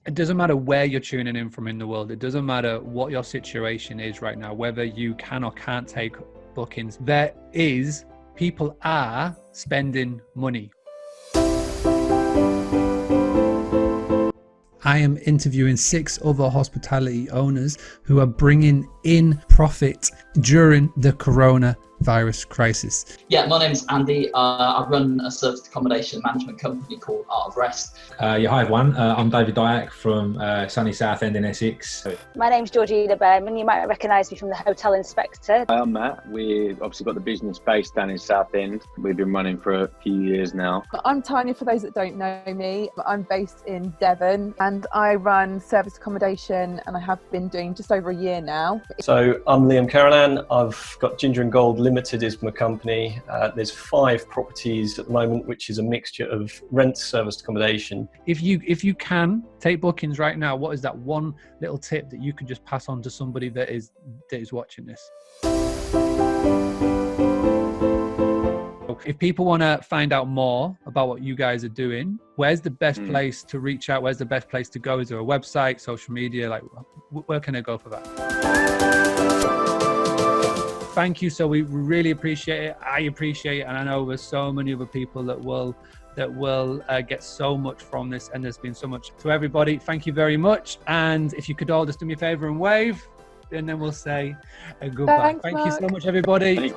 It doesn't matter where you're tuning in from in the world. It doesn't matter what your situation is right now, whether you can or can't take bookings. People are spending money. I am interviewing 6 other hospitality owners who are bringing in profit during the coronavirus crisis. Yeah, my name's Andy. I run a serviced accommodation management company called Art of Rest. Hi everyone, I'm David Dyack from sunny Southend in Essex. My name's Georgina Behrman. You might recognise me from the Hotel Inspector. Hi, I'm Matt. We've obviously got the business based down in Southend. We've been running for a few years now. I'm Tanya, for those that don't know me. I'm based in Devon and I run serviced accommodation, and I have been doing just over a year now. So I'm Liam Carolan. I've got Ginger and Gold Limited is my company. There's 5 properties at the moment, which is a mixture of rent, serviced accommodation. If you can take bookings right now, what is that one little tip that you could just pass on to somebody that is watching this? If people want to find out more about what you guys are doing, where's the best place to reach out? Where's the best place to go? Is there a website, social media? Like, where can I go for that? Thank you. So we really appreciate it. I appreciate it. And I know there's so many other people that will get so much from this. And there's been so much. To everybody, thank you very much. And if you could all just do me a favor and wave, and then we'll say goodbye. Thanks, Thank Mark. you so much, everybody.